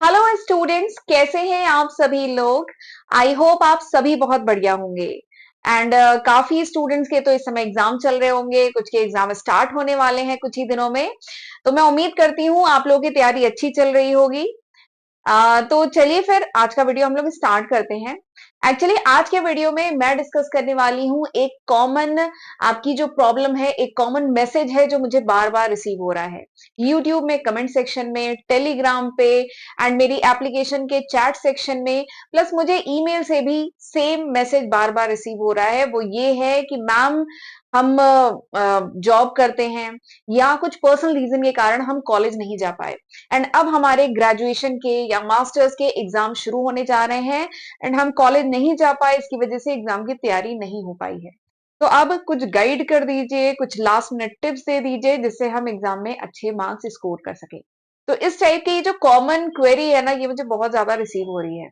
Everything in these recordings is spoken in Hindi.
हेलो स्टूडेंट्स, कैसे हैं आप सभी लोग। आई होप आप सभी बहुत बढ़िया होंगे। एंड काफी स्टूडेंट्स के तो इस समय एग्जाम चल रहे होंगे, कुछ के एग्जाम स्टार्ट होने वाले हैं कुछ ही दिनों में। तो मैं उम्मीद करती हूँ आप लोगों की तैयारी अच्छी चल रही होगी। तो चलिए फिर आज का वीडियो हम लोग स्टार्ट करते हैं। एक्चुअली आज के वीडियो में मैं डिस्कस करने वाली हूँ एक कॉमन आपकी जो प्रॉब्लम है, एक कॉमन मैसेज है जो मुझे बार बार रिसीव हो रहा है यूट्यूब में, कमेंट सेक्शन में, टेलीग्राम पे एंड मेरी एप्लीकेशन के चैट सेक्शन में। प्लस मुझे ईमेल से भी सेम मैसेज बार बार रिसीव हो रहा है। वो ये है कि मैम हम जॉब करते हैं या कुछ पर्सनल रीजन के कारण हम कॉलेज नहीं जा पाए एंड अब हमारे ग्रेजुएशन के या मास्टर्स के एग्जाम शुरू होने जा रहे हैं एंड हम कॉलेज नहीं जा पाए, इसकी वजह से एग्जाम की तैयारी नहीं हो पाई है। तो अब कुछ गाइड कर दीजिए, कुछ लास्ट मिनट टिप्स दे दीजिए जिससे हम एग्जाम में अच्छे मार्क्स स्कोर कर सके। तो इस टाइप की जो कॉमन क्वेरी है ना, ये मुझे बहुत ज्यादा रिसीव हो रही है।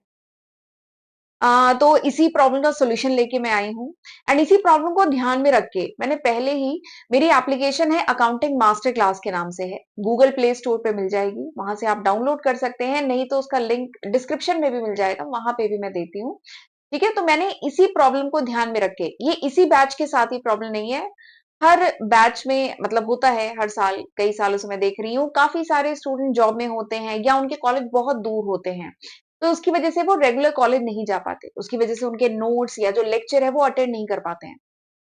तो इसी प्रॉब्लम का सॉल्यूशन लेके मैं आई हूँ एंड इसी प्रॉब्लम को ध्यान में रख के मैंने पहले ही मेरी एप्लीकेशन है अकाउंटिंग मास्टर क्लास के नाम से है, गूगल प्ले स्टोर पे मिल जाएगी, वहां से आप डाउनलोड कर सकते हैं, नहीं तो उसका लिंक डिस्क्रिप्शन में भी मिल जाएगा, वहां पे भी मैं देती हूँ। ठीक है, तो मैंने इसी प्रॉब्लम को ध्यान में रख के, ये इसी बैच के साथ ही प्रॉब्लम नहीं है, हर बैच में मतलब होता है, हर साल कई सालों से मैं देख रही हूँ काफी सारे स्टूडेंट जॉब में होते हैं या उनके कॉलेज बहुत दूर होते हैं, तो उसकी वजह से वो रेगुलर कॉलेज नहीं जा पाते, उसकी वजह से उनके नोट्स या जो लेक्चर है वो अटेंड नहीं कर पाते हैं।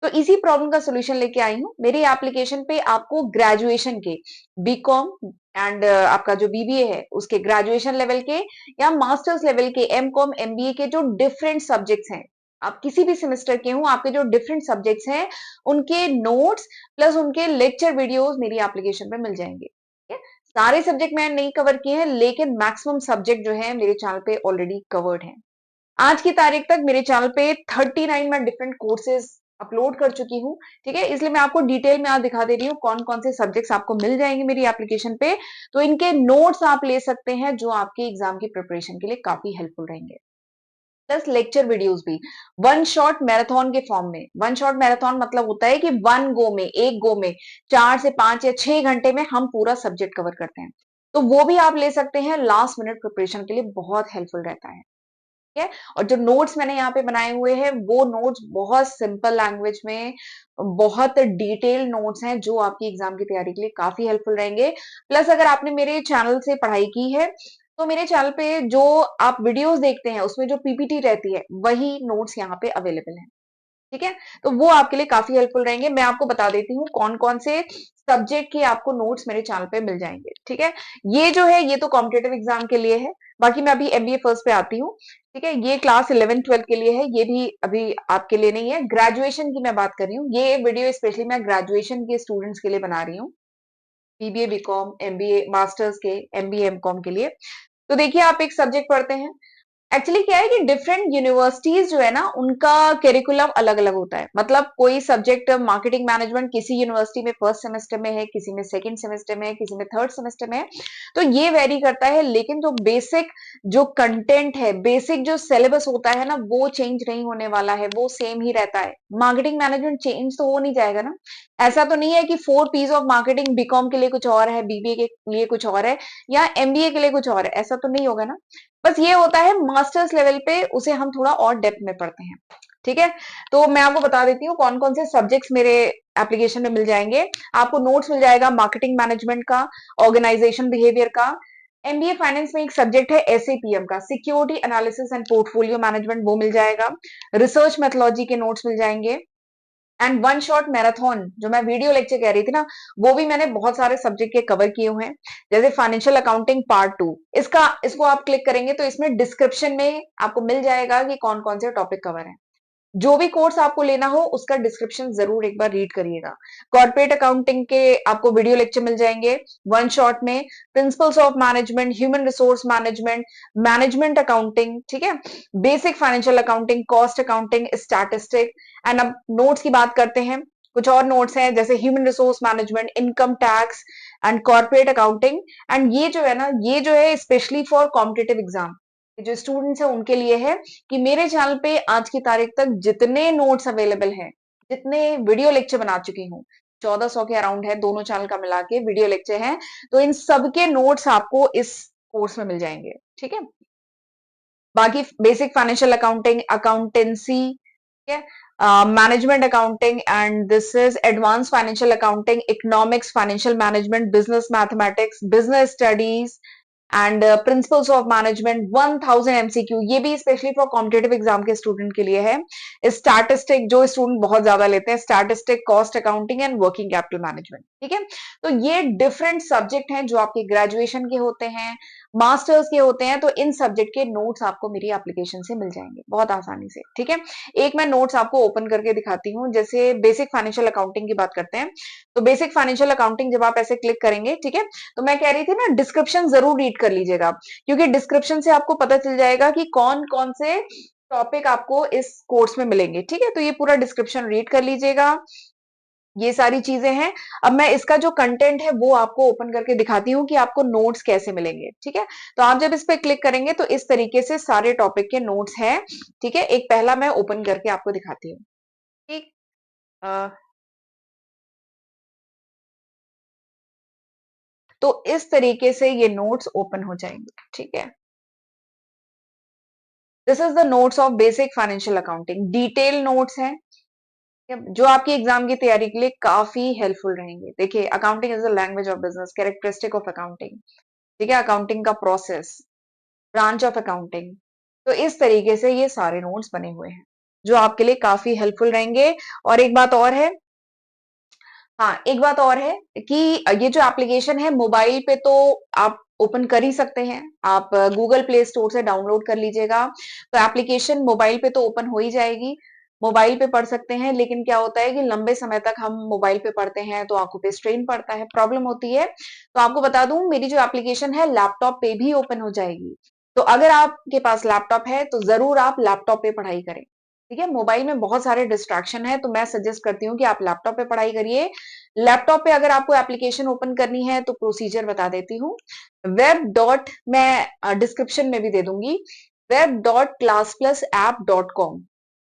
तो इसी प्रॉब्लम का सॉल्यूशन लेके आई हूँ। मेरी एप्लीकेशन पे आपको ग्रेजुएशन के बीकॉम एंड आपका जो बीबीए है उसके ग्रेजुएशन लेवल के या मास्टर्स लेवल के एमकॉम एमबीए के जो डिफरेंट सब्जेक्ट्स हैं, आप किसी भी सेमेस्टर के हो, आपके जो डिफरेंट सब्जेक्ट्स हैं उनके नोट्स प्लस उनके लेक्चर वीडियोस मेरी एप्लीकेशन पे मिल जाएंगे। ठीक है, सारे सब्जेक्ट मैंने नहीं कवर किए हैं लेकिन मैक्सिमम सब्जेक्ट जो है मेरे चैनल पे ऑलरेडी कवर्ड है। आज की तारीख तक मेरे चैनल पे 39 मैं डिफरेंट कोर्सेज अपलोड कर चुकी हूँ। ठीक है, इसलिए मैं आपको डिटेल में आज दिखा दे रही हूँ कौन कौन से सब्जेक्ट्स आपको मिल जाएंगे मेरी एप्लीकेशन पे। तो इनके नोट्स आप ले सकते हैं जो आपके एग्जाम की प्रिपरेशन के लिए काफी हेल्पफुल रहेंगे। प्लस लेक्चर वीडियोस भी वन शॉट मैराथन के फॉर्म में। वन शॉट मैराथन मतलब होता है कि वन गो में, एक गो में 4 से 5 या 6 घंटे में हम पूरा सब्जेक्ट कवर करते हैं। तो वो भी आप ले सकते हैं, लास्ट मिनट प्रिपरेशन के लिए बहुत हेल्पफुल रहता है। ठीक है, और जो नोट्स मैंने यहाँ पे बनाए हुए हैं वो नोट्स बहुत सिंपल लैंग्वेज में, बहुत डिटेल नोट्स हैं जो आपकी एग्जाम की तैयारी के लिए काफी हेल्पफुल रहेंगे। प्लस अगर आपने मेरे चैनल से पढ़ाई की है तो मेरे चैनल पे जो आप वीडियोस देखते हैं उसमें जो पीपीटी रहती है वही नोट्स यहाँ पे अवेलेबल है। ठीक है, तो वो आपके लिए काफी हेल्पफुल रहेंगे। मैं आपको बता देती हूँ कौन कौन से सब्जेक्ट के आपको नोट्स मेरे चैनल पे मिल जाएंगे। ठीक है, ये जो है ये तो कॉम्पिटेटिव एग्जाम के लिए है, बाकी मैं अभी एमबीए फर्स्ट पे आती हूँ। ठीक है, ये क्लास 11-12 के लिए है, ये भी अभी आपके लिए नहीं है। ग्रेजुएशन की मैं बात कर रही हूँ, ये वीडियो स्पेशली मैं ग्रेजुएशन के स्टूडेंट्स के लिए बना रही हूँ, बीबीए बीकॉम एमबीए मास्टर्स के, एमबीए एमकॉम के लिए। तो देखिए, आप एक सब्जेक्ट पढ़ते हैं। एक्चुअली क्या है कि डिफरेंट यूनिवर्सिटीज जो है ना उनका करिकुलम अलग अलग होता है। मतलब कोई सब्जेक्ट मार्केटिंग मैनेजमेंट किसी यूनिवर्सिटी में फर्स्ट सेमेस्टर में है, किसी में सेकंड सेमेस्टर में है, किसी में थर्ड सेमेस्टर में है, तो ये वेरी करता है। लेकिन जो बेसिक जो कंटेंट है, बेसिक जो सिलेबस होता है ना, वो चेंज नहीं होने वाला है, वो सेम ही रहता है। मार्केटिंग मैनेजमेंट चेंज तो हो नहीं जाएगा ना। ऐसा तो नहीं है कि 4 पीस ऑफ मार्केटिंग बीकॉम के लिए कुछ और है, बीबीए के लिए कुछ और है या एमबीए के लिए कुछ और है, ऐसा तो नहीं होगा ना। बस ये होता है मास्टर्स लेवल पे उसे हम थोड़ा और डेप्थ में पढ़ते हैं। ठीक है, तो मैं आपको बता देती हूँ कौन कौन से सब्जेक्ट्स मेरे एप्लीकेशन में मिल जाएंगे। आपको नोट्स मिल जाएगा मार्केटिंग मैनेजमेंट का, ऑर्गेनाइजेशन बिहेवियर का, एमबीए फाइनेंस में एक सब्जेक्ट है एसएपीएम का, security analysis and portfolio management, वो मिल जाएगा। रिसर्च मेथोलॉजी के नोट्स मिल जाएंगे। एंड वन शॉट मैराथन जो मैं वीडियो लेक्चर कह रही थी ना, वो भी मैंने बहुत सारे सब्जेक्ट के कवर किए हुए हैं, जैसे फाइनेंशियल अकाउंटिंग पार्ट 2। इसको आप क्लिक करेंगे तो इसमें डिस्क्रिप्शन में आपको मिल जाएगा कि कौन कौन से टॉपिक कवर है। जो भी कोर्स आपको लेना हो उसका डिस्क्रिप्शन जरूर एक बार रीड करिएगा। कॉर्पोरेट अकाउंटिंग के आपको वीडियो लेक्चर मिल जाएंगे वन शॉट में, principles of management, human resource management, management accounting, ठीक है, basic financial accounting, cost accounting, statistic. And अब नोट्स की बात करते हैं, कुछ और नोट्स हैं जैसे human resource management, income tax and corporate accounting. And ये जो है ना, ये जो है स्पेशली फॉर कॉम्पिटेटिव एग्जाम जो स्टूडेंट्स है उनके लिए है, कि मेरे चैनल पे आज की तारीख तक जितने नोट्स अवेलेबल हैं, जितने वीडियो लेक्चर बना चुकी हूँ, 1400 के अराउंड है, दोनों चैनल का मिला के वीडियो लेक्चर है, तो इन सबके नोट्स आपको इस कोर्स में मिल जाएंगे, ठीक है। बाकी बेसिक फाइनेंशियल अकाउंटिंग, अकाउंटेंसी, ठीक है, management accounting, and this is advance financial accounting, economics, financial management, business mathematics, business studies and principles of management, 1000 MCQ. ये भी स्पेशली फॉर कॉम्पिटेटिव एग्जाम के स्टूडेंट के लिए है। स्टैटिस्टिक जो स्टूडेंट बहुत ज्यादा लेते हैं, statistic, cost accounting and working capital management, ठीक है। तो ये डिफरेंट सब्जेक्ट हैं जो आपके ग्रेजुएशन के होते हैं, मास्टर्स के होते हैं। तो इन सब्जेक्ट के नोट्स आपको मेरी एप्लीकेशन से मिल जाएंगे बहुत आसानी से, ठीक है। एक मैं नोट्स आपको ओपन करके दिखाती हूँ। जैसे बेसिक फाइनेंशियल अकाउंटिंग की बात करते हैं, तो बेसिक फाइनेंशियल अकाउंटिंग जब आप ऐसे क्लिक करेंगे, ठीक है, तो मैं कह रही थी ना, डिस्क्रिप्शन जरूर रीड कर लीजिएगा, क्योंकि डिस्क्रिप्शन से आपको पता चल जाएगा कि कौन कौन से टॉपिक आपको इस कोर्स में मिलेंगे, ठीक है। तो ये पूरा डिस्क्रिप्शन रीड कर लीजिएगा, ये सारी चीजें हैं। अब मैं इसका जो कंटेंट है वो आपको ओपन करके दिखाती हूँ कि आपको नोट्स कैसे मिलेंगे, ठीक है। तो आप जब इस पे क्लिक करेंगे तो इस तरीके से सारे टॉपिक के नोट्स हैं, ठीक है। एक पहला मैं ओपन करके आपको दिखाती हूँ, ठीक। अ, तो इस तरीके से ये नोट्स ओपन हो जाएंगे, ठीक है। This is the notes of basic financial accounting, detail notes हैं, जो आपकी एग्जाम की तैयारी के लिए काफी हेल्पफुल रहेंगे। देखिए, accounting is the language of business, characteristic of accounting, ठीक है, अकाउंटिंग का प्रोसेस, ब्रांच ऑफ अकाउंटिंग। तो इस तरीके से ये सारे नोट्स बने हुए हैं जो आपके लिए काफी हेल्पफुल रहेंगे। और एक बात और है, हाँ, एक बात और है कि ये जो एप्लीकेशन है मोबाइल पे तो आप ओपन कर ही सकते हैं, आप गूगल प्ले स्टोर से डाउनलोड कर लीजिएगा। तो एप्लीकेशन मोबाइल पे तो ओपन हो ही जाएगी, मोबाइल पे पढ़ सकते हैं। लेकिन क्या होता है कि लंबे समय तक हम मोबाइल पे पढ़ते हैं तो आंखों पे स्ट्रेन पड़ता है, प्रॉब्लम होती है। तो आपको बता दूं, मेरी जो एप्लीकेशन है लैपटॉप पे भी ओपन हो जाएगी। तो अगर आपके पास लैपटॉप है तो जरूर आप लैपटॉप पे पढ़ाई करें, ठीक है। मोबाइल में बहुत सारे डिस्ट्रैक्शन है, तो मैं सजेस्ट करती हूँ कि आप लैपटॉप पे पढ़ाई करिए। लैपटॉप पे अगर आपको एप्लीकेशन ओपन करनी है तो प्रोसीजर बता देती हूँ। वेब डॉट, मैं डिस्क्रिप्शन में भी दे दूंगी, web.classplus.app.com,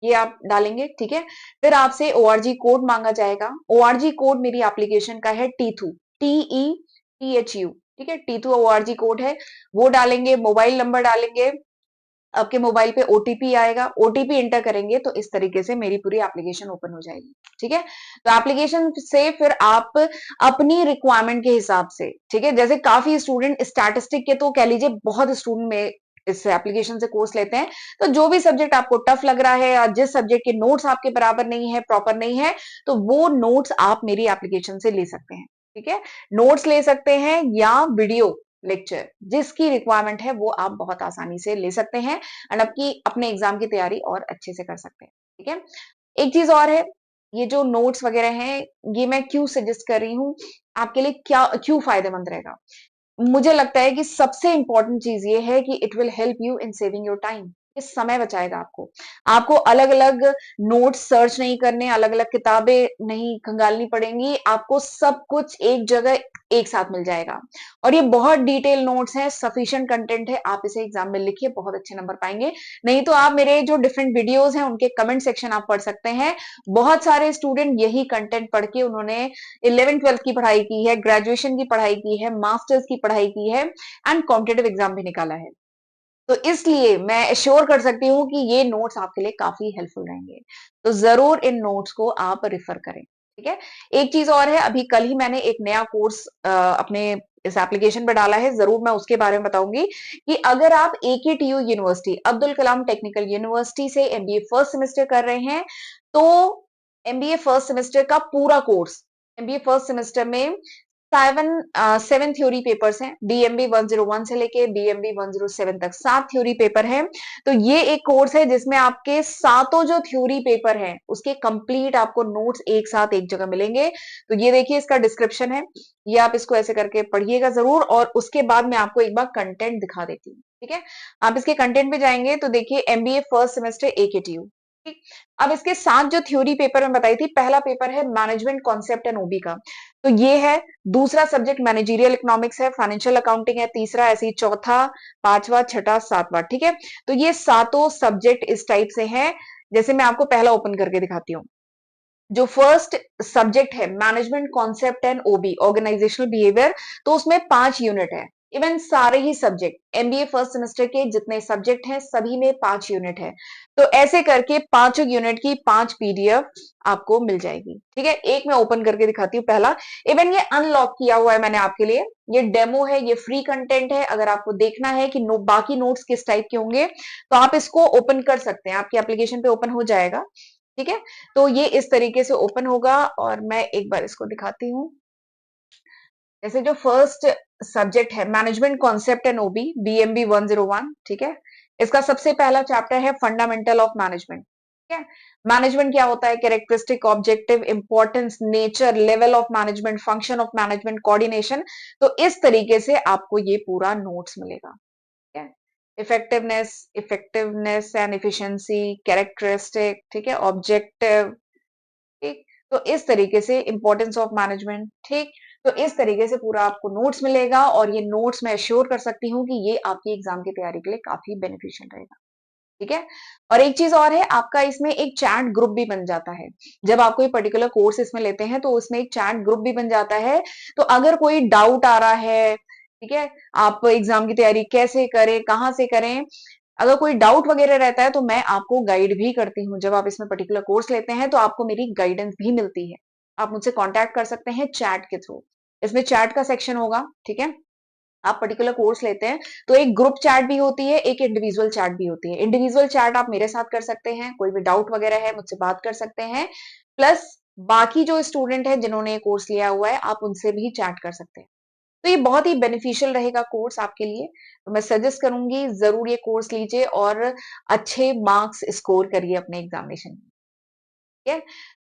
ये आप डालेंगे, ठीक है। फिर आपसे ओआरजी कोड मांगा जाएगा। ओआरजी कोड मेरी एप्लीकेशन का है टीथू, TETHU, ठीक है, टीथू ओआरजी कोड है, वो डालेंगे। मोबाइल नंबर डालेंगे, आपके मोबाइल पे ओटीपी आएगा, ओटीपी एंटर करेंगे तो इस तरीके से मेरी पूरी एप्लीकेशन ओपन हो जाएगी, ठीक है। तो एप्लीकेशन से फिर आप अपनी रिक्वायरमेंट के हिसाब से, ठीक है, जैसे काफी स्टूडेंट स्टैटिस्टिक के तो कह लीजिए बहुत स्टूडेंट में इस एप्लीकेशन से कोर्स लेते हैं। तो जो भी सब्जेक्ट आपको टफ लग रहा है या जिस सब्जेक्ट के नोट्स आपके बराबर नहीं है, प्रॉपर नहीं है, तो वो नोट्स आप मेरी एप्लीकेशन से ले सकते हैं, ठीक है। नोट्स ले सकते हैं या वीडियो लेक्चर, जिसकी रिक्वायरमेंट है वो आप बहुत आसानी से ले सकते हैं एंड आपकी अपने एग्जाम की तैयारी और अच्छे से कर सकते हैं, ठीक है। एक चीज और है, ये जो नोट्स वगैरह हैं, ये मैं क्यों सजेस्ट कर रही हूँ आपके लिए, क्या क्यों फायदेमंद रहेगा। मुझे लगता है कि सबसे इंपॉर्टेंट चीज ये है कि it will help you in saving your time, ये समय बचाएगा आपको। आपको अलग अलग नोट्स सर्च नहीं करने, अलग अलग किताबें नहीं खंगालनी पड़ेंगी, आपको सब कुछ एक जगह एक साथ मिल जाएगा। और ये बहुत डिटेल नोट्स हैं, सफिशिएंट कंटेंट है, आप इसे एग्जाम में लिखिए, बहुत अच्छे नंबर पाएंगे। नहीं तो आप मेरे जो डिफरेंट वीडियोस हैं उनके कमेंट सेक्शन आप पढ़ सकते हैं। बहुत सारे स्टूडेंट यही कंटेंट पढ़ के उन्होंने 11th 12th की पढ़ाई की है, ग्रेजुएशन की पढ़ाई की है, मास्टर्स की पढ़ाई की है एंड कॉम्पिटेटिव एग्जाम भी निकाला है। तो इसलिए मैं एश्योर कर सकती हूँ कि ये नोट्स आपके लिए काफी हेल्पफुल रहेंगे। तो जरूर इन नोट्स को आप रेफर करें, ठीक है। एक चीज और है, अभी कल ही मैंने एक नया कोर्स अपने इस एप्लीकेशन पे डाला है, जरूर मैं उसके बारे में बताऊंगी कि अगर आप AKTU university, Abdul Kalam technical university से MBA फर्स्ट सेमेस्टर कर रहे हैं, तो MBA फर्स्ट सेमेस्टर का पूरा कोर्स, MBA फर्स्ट सेमेस्टर में 7 थ्योरी पेपर्स हैं, BMB 101 से लेके BMB 107 तक 7 थ्योरी पेपर हैं। तो ये एक कोर्स है जिसमें आपके सातों जो थ्योरी पेपर हैं उसके कंप्लीट आपको नोट्स एक साथ एक जगह मिलेंगे। तो ये देखिए, इसका डिस्क्रिप्शन है, ये आप इसको ऐसे करके पढ़िएगा जरूर। और उसके बाद मैं आपको एक बार कंटेंट दिखा देती हूँ, ठीक है। आप इसके कंटेंट पे जाएंगे तो देखिए, MBA फर्स्ट सेमेस्टर AKTU, ठीक। अब इसके साथ जो थ्योरी पेपर मैं बताई थी, पहला पेपर है मैनेजमेंट कॉन्सेप्ट एंड OB का, तो ये है। दूसरा सब्जेक्ट मैनेजरियल इकोनॉमिक्स है, फाइनेंशियल अकाउंटिंग है, तीसरा ऐसी, चौथा, पांचवा, छठा, सातवां, ठीक है। तो ये सातों सब्जेक्ट इस टाइप से हैं। जैसे मैं आपको पहला ओपन करके दिखाती हूँ। जो फर्स्ट सब्जेक्ट है management concept and OB, organisational behaviour, तो उसमें 5 यूनिट है, इवन सारे ही सब्जेक्ट एमबीए फर्स्ट सेमेस्टर के जितने सब्जेक्ट हैं सभी में 5 यूनिट है। तो ऐसे करके पांचों यूनिट की 5 पीडीएफ आपको मिल जाएगी। ठीक है, एक मैं ओपन करके दिखाती हूँ पहला। इवन ये अनलॉक किया हुआ है मैंने आपके लिए, ये डेमो है, ये फ्री कंटेंट है। अगर आपको देखना है कि बाकी नोट्स किस टाइप के होंगे तो आप इसको ओपन कर सकते हैं, आपकी एप्लीकेशन पे ओपन हो जाएगा। ठीक है, तो ये इस तरीके से ओपन होगा और मैं एक बार इसको दिखाती हूँ। जैसे जो फर्स्ट सब्जेक्ट है management concept and OB BMB 101, ठीक है, इसका सबसे पहला चैप्टर है फंडामेंटल ऑफ मैनेजमेंट। ठीक है, मैनेजमेंट क्या होता है, characteristic, objective, importance, nature, level of management, function of management, coordination. तो इस तरीके से आपको ये पूरा नोट्स मिलेगा। ठीक है, इफेक्टिवनेस एंड एफिशिएंसी, कैरेक्टरिस्टिक, ठीक है, ऑब्जेक्टिव, ठीक। तो इस तरीके से इंपॉर्टेंस ऑफ मैनेजमेंट, ठीक। तो इस तरीके से पूरा आपको नोट्स मिलेगा और ये नोट्स मैं श्योर कर सकती हूँ कि ये आपकी एग्जाम की तैयारी के लिए काफी बेनिफिशियल रहेगा। ठीक है, और एक चीज और है, आपका इसमें एक चैट ग्रुप भी बन जाता है। जब आप कोई पर्टिकुलर कोर्स इसमें लेते हैं तो उसमें एक चैट ग्रुप भी बन जाता है। तो अगर कोई डाउट आ रहा है, ठीक है, आप एग्जाम की तैयारी कैसे करें, कहाँ से करें, अगर कोई डाउट वगैरह रहता है तो मैं आपको गाइड भी करती हूँ। जब आप इसमें पर्टिकुलर कोर्स लेते हैं तो आपको मेरी गाइडेंस भी मिलती है। आप मुझसे कांटेक्ट कर सकते हैं चैट के थ्रू। इसमें चैट का सेक्शन होगा। ठीक है, आप पर्टिकुलर कोर्स लेते हैं तो एक ग्रुप चैट भी होती है, एक इंडिविजुअल चैट भी होती है। इंडिविजुअल चैट आप मेरे साथ कर सकते हैं, कोई भी डाउट वगैरह है मुझसे बात कर सकते हैं। प्लस बाकी जो स्टूडेंट है जिन्होंने ये कोर्स लिया हुआ है आप उनसे भी चैट कर सकते हैं। तो ये बहुत ही बेनिफिशियल रहेगा कोर्स आपके लिए। तो मैं सजेस्ट करूंगी जरूर ये कोर्स लीजिए और अच्छे मार्क्स स्कोर करिए अपने एग्जामिनेशन में। ठीक है,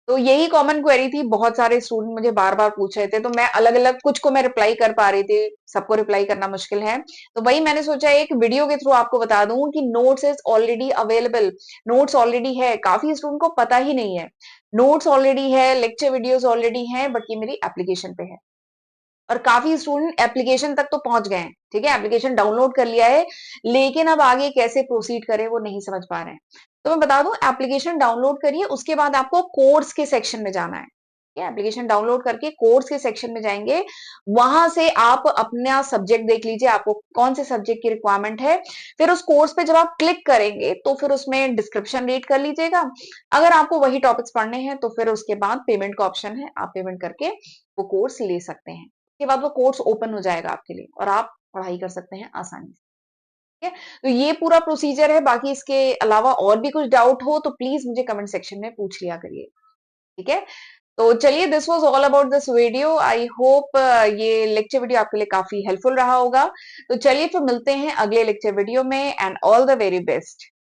तो यही कॉमन क्वेरी थी, बहुत सारे स्टूडेंट मुझे बार बार पूछ रहे थे तो मैं अलग अलग कुछ को मैं रिप्लाई कर पा रही थी, सबको रिप्लाई करना मुश्किल है। तो वही मैंने सोचा एक वीडियो के थ्रू आपको बता दूं कि notes is already available. Notes already है, काफी स्टूडेंट को पता ही नहीं है। नोट्स ऑलरेडी है, लेक्चर वीडियोस ऑलरेडी है, बट ये मेरी एप्लीकेशन पे है। और काफी स्टूडेंट एप्लीकेशन तक तो पहुंच गए हैं। ठीक है, एप्लीकेशन डाउनलोड कर लिया है, लेकिन अब आगे कैसे प्रोसीड करें वो नहीं समझ पा रहे हैं। तो मैं बता दूं, एप्लीकेशन डाउनलोड करिए, उसके बाद आपको कोर्स के सेक्शन में जाना है। ठीक है, एप्लीकेशन डाउनलोड करके कोर्स के सेक्शन में जाएंगे, वहां से आप अपना सब्जेक्ट देख लीजिए, आपको कौन से सब्जेक्ट की रिक्वायरमेंट है। फिर उस कोर्स पे जब आप क्लिक करेंगे तो फिर उसमें डिस्क्रिप्शन रीड कर लीजिएगा। अगर आपको वही टॉपिक्स पढ़ने हैं तो फिर उसके बाद पेमेंट का ऑप्शन है, आप पेमेंट करके वो कोर्स ले सकते हैं। के बाद वो कोर्स ओपन हो जाएगा आपके लिए और आप पढ़ाई कर सकते हैं आसानी से। ठीक है, तो ये पूरा प्रोसीजर है। बाकी इसके अलावा और भी कुछ डाउट हो तो प्लीज मुझे कमेंट सेक्शन में पूछ लिया करिए। ठीक है, तो चलिए, this was all about this video. I hope ये लेक्चर वीडियो आपके लिए काफी हेल्पफुल रहा होगा। तो चलिए फिर मिलते हैं अगले लेक्चर वीडियो में, and all the very best.